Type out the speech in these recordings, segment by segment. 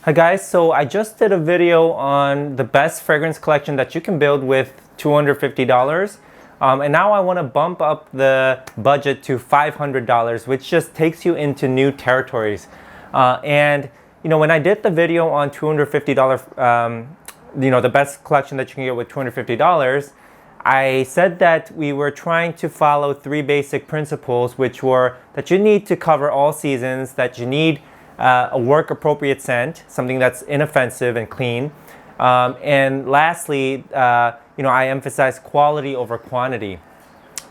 Hi guys, so I just did a video on the best fragrance collection that you can build with $250. And now I want to bump up the budget to $500, which just takes you into new territories. And when I did the video on $250, the best collection that you can get with $250, I said that we were trying to follow three basic principles, which were that you need to cover all seasons, that you need a work-appropriate scent, something that's inoffensive and clean. And lastly, I emphasize quality over quantity.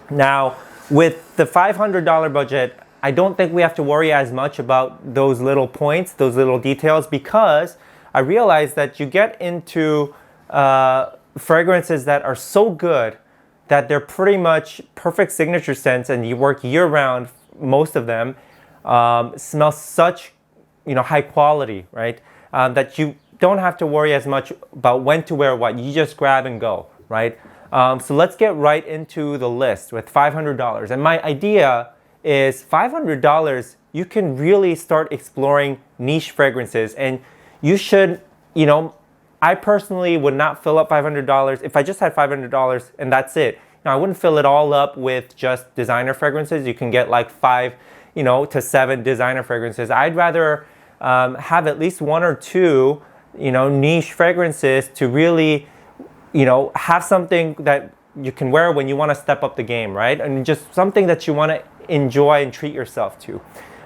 Now, with the $500 budget, I don't think we have to worry as much about those little points, those little details, because I realized that you get into fragrances that are so good that they're pretty much perfect signature scents, and you work year-round, most of them, smell such high quality, right? That you don't have to worry as much about when to wear what. You just grab and go, right? So let's get right into the list with $500. And my idea is $500, you can really start exploring niche fragrances. And you should, I personally would not fill up $500. If I just had $500 and that's it, I wouldn't fill it all up with just designer fragrances. You can get like 5 to 7 designer fragrances. I'd rather have at least 1 or 2, niche fragrances to really, have something that you can wear when you want to step up the game, right? And just something that you want to enjoy and treat yourself to.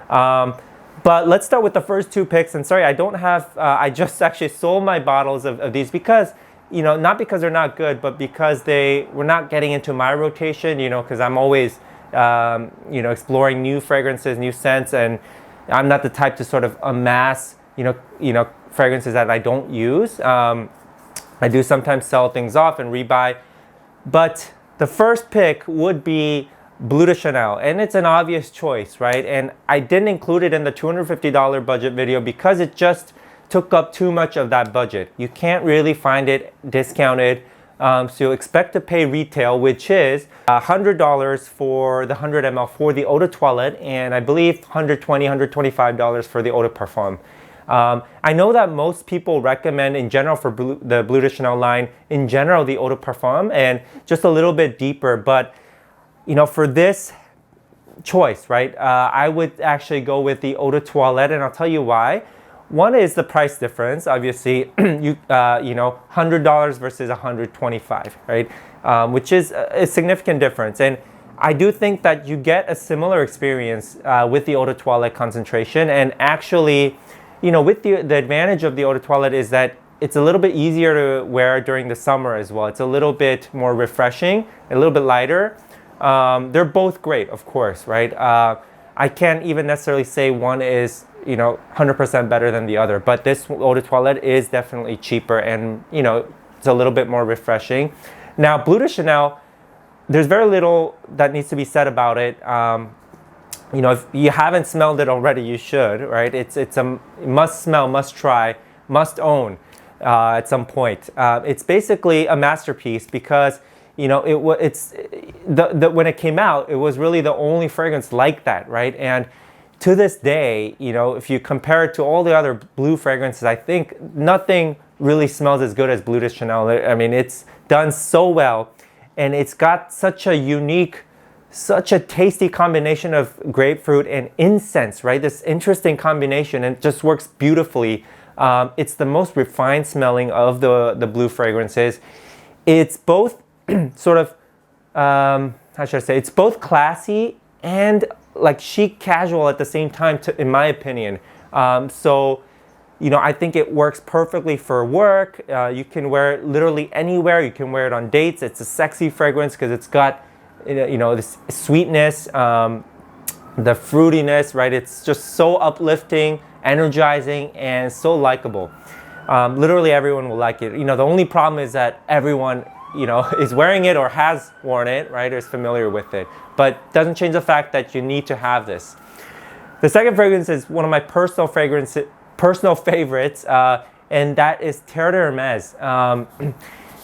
But let's start with the first 2 picks. And sorry, I don't have, I just actually sold my bottles of these because, not because they're not good, but because they were not getting into my rotation, because I'm always, exploring new fragrances, new scents, and I'm not the type to sort of amass, fragrances that I don't use. I do sometimes sell things off and rebuy. But the first pick would be Bleu de Chanel, and it's an obvious choice, right? And I didn't include it in the $250 budget video because it just took up too much of that budget. You can't really find it discounted. So expect to pay retail, which is $100 for the 100 ml for the eau de toilette, and I believe $120, $125 for the eau de parfum. I know that most people recommend in general for the Bleu de Chanel line, in general the eau de parfum, and just a little bit deeper. But for this choice, right, I would actually go with the eau de toilette, and I'll tell you why. One is the price difference. Obviously, $100 versus $125, right? Which is a significant difference. And I do think that you get a similar experience with the eau de toilette concentration. And actually, with the advantage of the eau de toilette is that it's a little bit easier to wear during the summer as well. It's a little bit more refreshing, a little bit lighter. They're both great, of course, right? I can't even necessarily say one is 100% better than the other, but this eau de toilette is definitely cheaper and it's a little bit more refreshing. Now, Bleu de Chanel, there's very little that needs to be said about it. If you haven't smelled it already, you should, right? It's a must smell, must try, must own at some point. It's basically a masterpiece because when it came out, it was really the only fragrance like that, right? And to this day, if you compare it to all the other blue fragrances, I think nothing really smells as good as Bleu de Chanel. I mean, it's done so well, and it's got such a unique, such a tasty combination of grapefruit and incense, right? This interesting combination, and it just works beautifully. It's the most refined smelling of the blue fragrances. It's both sort of, how should I say, it's both classy and like chic casual at the same time, in my opinion. So I think it works perfectly for work. You can wear it literally anywhere. You can wear it on dates. It's a sexy fragrance because it's got this sweetness, the fruitiness, right? It's just so uplifting, energizing, and so likable. Literally everyone will like it. The only problem is that everyone is wearing it or has worn it, right, or is familiar with it. But doesn't change the fact that you need to have this. The second fragrance is one of my personal favorites, and that is Terre D'Hermes.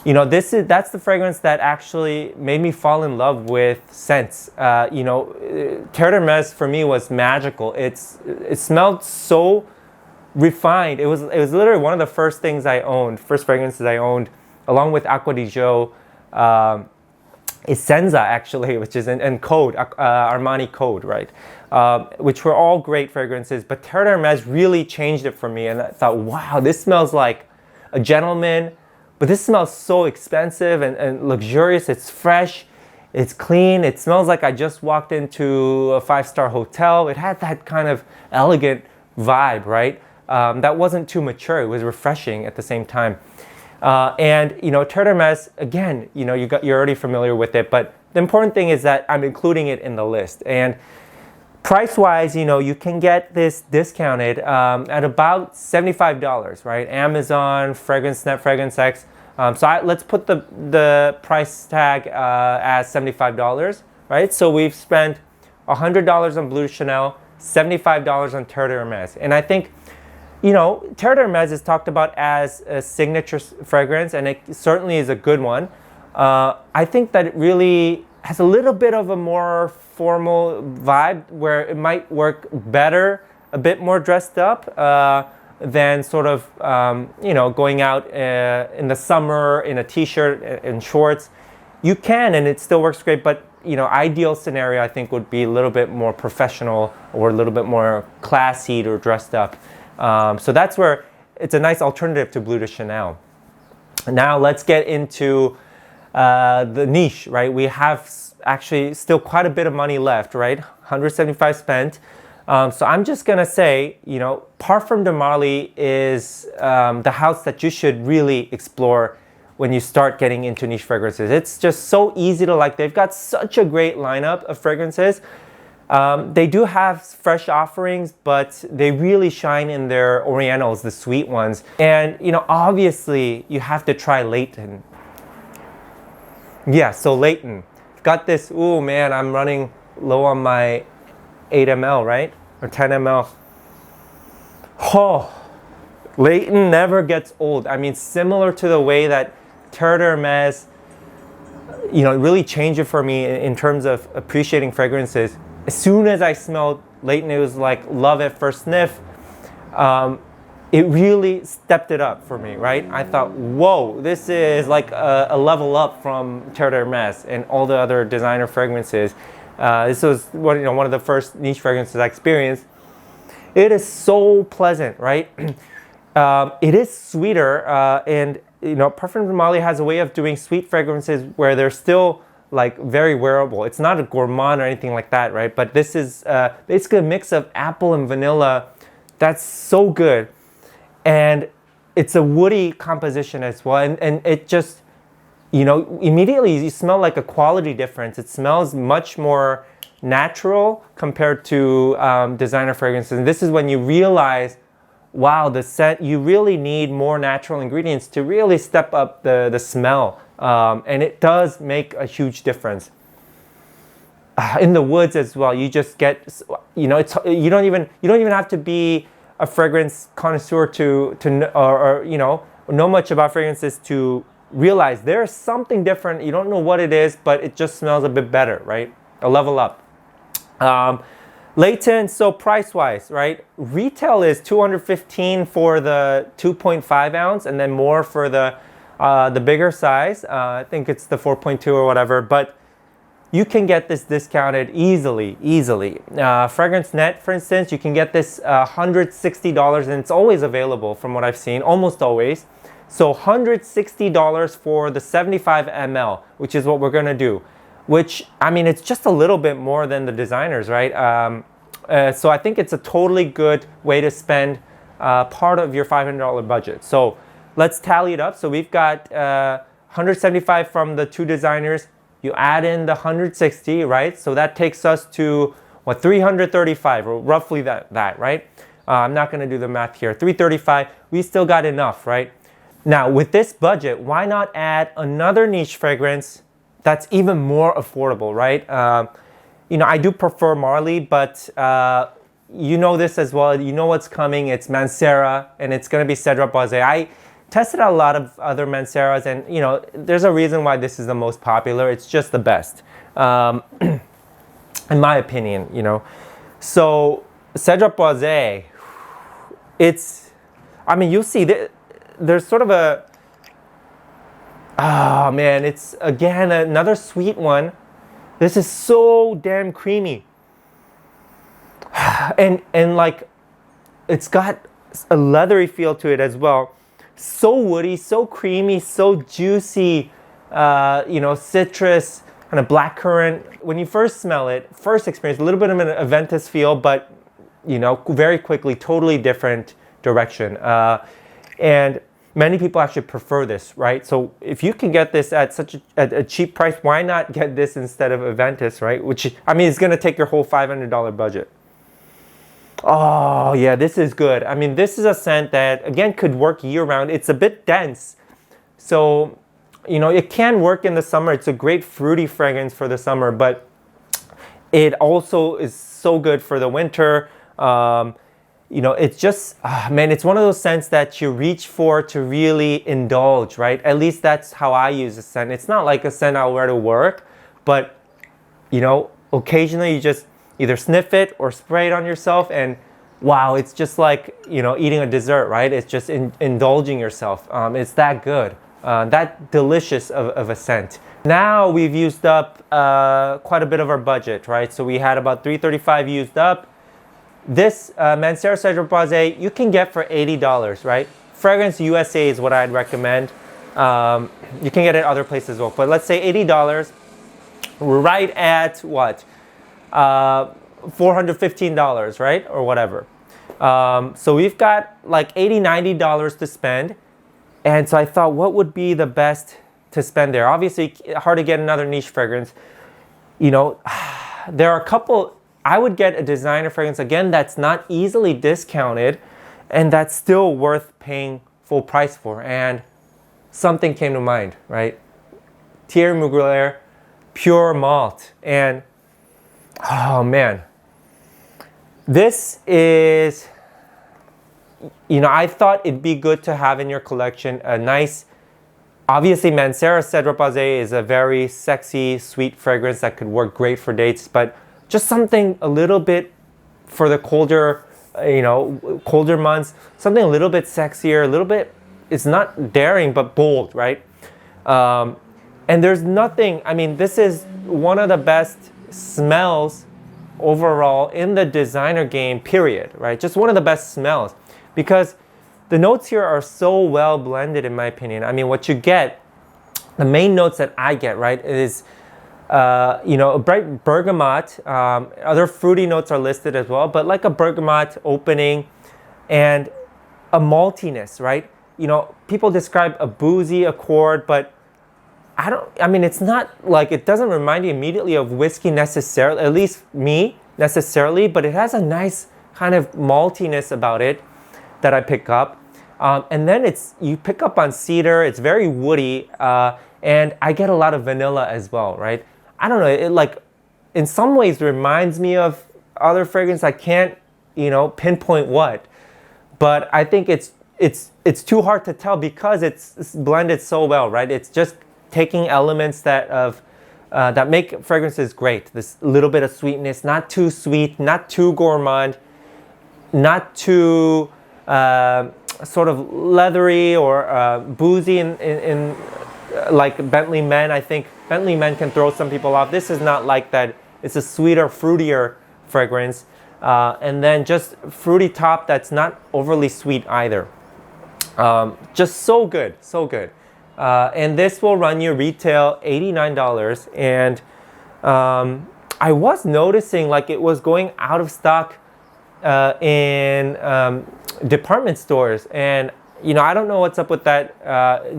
That's the fragrance that actually made me fall in love with scents. Terre D'Hermes for me was magical. It smelled so refined. It was literally one of the first things I owned, first fragrances I owned, along with Acqua di Gio, Essenza actually, which is in Code, Armani Code, right? Which were all great fragrances, but Terre D'Hermes really changed it for me. And I thought, wow, this smells like a gentleman, but this smells so expensive and luxurious. It's fresh, it's clean, it smells like I just walked into a 5-star hotel. It had that kind of elegant vibe, right? That wasn't too mature, it was refreshing at the same time. And you know, Terre D'Hermes, again, you know, you're already familiar with it, but the important thing is that I'm including it in the list. And price-wise, you know, you can get this discounted at about $75, right? Amazon, Fragrance Net, Fragrance X. Let's put the price tag as $75, right? So we've spent $100 on Bleu de Chanel, $75 on Terre D'Hermes. And I think, you know, Terre D'Hermes is talked about as a signature fragrance, and it certainly is a good one. I think that it really has a little bit of a more formal vibe where it might work better, a bit more dressed up than sort of, you know, going out in the summer in a t-shirt and shorts. You can, and it still works great, but, you know, ideal scenario I think would be a little bit more professional or a little bit more classy or dressed up. So that's where it's a nice alternative to Bleu de Chanel. Now let's get into the niche, right? We have actually still quite a bit of money left, right? 175 spent. So I'm just gonna say, you know, Parfums de Marly is the house that you should really explore when you start getting into niche fragrances. It's just so easy to like. They've got such a great lineup of fragrances. They do have fresh offerings, but they really shine in their Orientals, the sweet ones. And, you know, obviously you have to try Layton. Yeah, so Layton. Got this, ooh man, I'm running low on my 8 ml, right? Or 10 ml. Oh, Layton never gets old. I mean, similar to the way that Terre D'Hermes, you know, really changed it for me in terms of appreciating fragrances. As soon as I smelled Layton, it was like love at first sniff. It really stepped it up for me, right? I thought, whoa, this is like a level up from Terre D'Hermes and all the other designer fragrances. This was one of the first niche fragrances I experienced. It is so pleasant, right? It is sweeter, and you know, Parfums de Marly has a way of doing sweet fragrances where they're still like very wearable. It's not a gourmand or anything like that, right? But this is basically a mix of apple and vanilla that's so good. And it's a woody composition as well. And it just, you know, immediately you smell like a quality difference. It smells much more natural compared to designer fragrances. And this is when you realize, wow, the scent, you really need more natural ingredients to really step up the smell. And it does make a huge difference. In the woods as well, you just get, you know, you don't even have to be a fragrance connoisseur to or you know much about fragrances to realize there's something different. You don't know what it is, but it just smells a bit better, right? A level up. Layton, so price-wise, right? Retail is $215 for the 2.5 ounce, and then more for the bigger size. I think it's the 4.2 or whatever, but you can get this discounted easily. Fragrance Net, for instance, you can get this $160, and it's always available from what I've seen, almost always. So $160 for the 75 ml, which is what we're gonna do. Which, I mean, it's just a little bit more than the designers, right? So I think it's a totally good way to spend part of your $500 budget. So let's tally it up. So we've got 175 from the two designers. You add in the 160, right? So that takes us to, what, 335, or roughly that right? I'm not gonna do the math here. 335, we still got enough, right? Now, with this budget, why not add another niche fragrance that's even more affordable, right? You know, I do prefer Marly, but you know this as well. You know what's coming. It's Mancera, and it's gonna be Cedrat Boise. I tested out a lot of other Manceras, and you know, there's a reason why this is the most popular. It's just the best, in my opinion, you know. So Cedrat Boise, it's I mean, you'll see there's sort of a, oh man, it's again another sweet one. This is so damn creamy. And like, it's got a leathery feel to it as well. So woody, so creamy, so juicy, you know, citrus, kind of blackcurrant. When you first smell it, first experience, a little bit of an Aventus feel, but, you know, very quickly, totally different direction. And many people actually prefer this, right? So if you can get this at such a cheap price, why not get this instead of Aventus, right? Which, I mean, it's gonna take your whole $500 budget. Oh yeah, this is good. I mean, this is a scent that, again, could work year-round. It's a bit dense, so, you know, it can work in the summer. It's a great fruity fragrance for the summer, but it also is so good for the winter. You know, it's just, man, it's one of those scents that you reach for to really indulge, right? At least that's how I use a scent. It's not like a scent I'll wear to work, but, you know, occasionally you just either sniff it or spray it on yourself, and wow, it's just like, you know, eating a dessert, right? It's just indulging yourself. It's that good, that delicious of a scent. Now we've used up quite a bit of our budget, right? So we had about $335 used up. This Mancera Cedrat Boise you can get for $80, right? Fragrance USA is what I'd recommend. You can get it other places as well, but let's say $80. We're right at what? $415, right? Or whatever. So we've got like $80, $90 to spend. And so I thought, what would be the best to spend there? Obviously, hard to get another niche fragrance. You know, there are a couple. I would get a designer fragrance, again, that's not easily discounted and that's still worth paying full price for. And something came to mind, right? Terre Mugler, pure malt. And oh man, this is, you know, I thought it'd be good to have in your collection a nice, obviously Mancera Cedrat Boise is a very sexy, sweet fragrance that could work great for dates, but just something a little bit for the colder, you know, colder months, something a little bit sexier, a little bit, it's not daring, but bold, right? And there's nothing, I mean, this is one of the best smells overall in the designer game, period, right? Just one of the best smells, because the notes here are so well blended, in my opinion. I mean, what you get, the main notes that I get, right, is you know, a bright bergamot. Other fruity notes are listed as well, but like a bergamot opening and a maltiness, right? You know, people describe a boozy accord, but I mean, it's not like, it doesn't remind you immediately of whiskey necessarily, at least me necessarily, but it has a nice kind of maltiness about it that I pick up. And then you pick up on cedar, it's very woody, and I get a lot of vanilla as well, right? I don't know, it like, in some ways reminds me of other fragrance. I can't, you know, pinpoint what, but I think it's too hard to tell because it's blended so well, right? It's just taking elements that make fragrances great. This little bit of sweetness, not too sweet, not too gourmand, not too sort of leathery or boozy in like Bentley Men. I think Bentley Men can throw some people off. This is not like that. It's a sweeter, fruitier fragrance. And then just fruity top that's not overly sweet either. Just so good, so good. And this will run you retail $89. And I was noticing like it was going out of stock in department stores. And you know, I don't know what's up with that.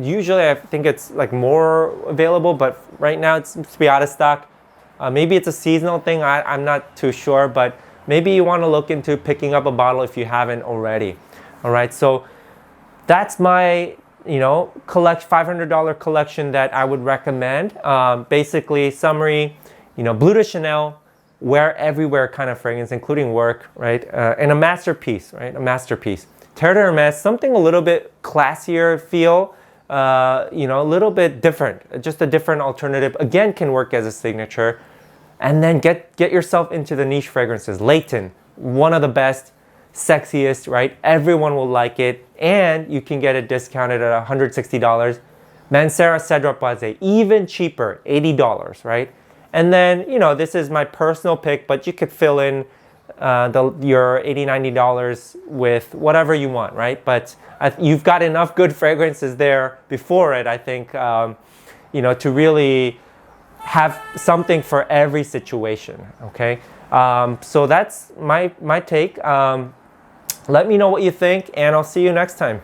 Usually I think it's like more available, but right now it seems to be out of stock. Maybe it's a seasonal thing, I'm not too sure, but maybe you want to look into picking up a bottle if you haven't already. All right, so that's my, you know, $500 collection that I would recommend. Basically, summary, you know, Bleu de Chanel, wear everywhere kind of fragrance, including work, right? And a masterpiece, right? A masterpiece. Terre D'Hermes, something a little bit classier feel, you know, a little bit different, just a different alternative. Again, can work as a signature. And then get yourself into the niche fragrances. Layton, one of the best, sexiest, right? Everyone will like it, and you can get it discounted at $160. Mancera Cedrat Boise, even cheaper, $80, right? And then, you know, this is my personal pick, but you could fill in your $80, $90 with whatever you want, right? But you've got enough good fragrances there before it, I think, you know, to really have something for every situation, okay? So that's my take. Let me know what you think, and I'll see you next time.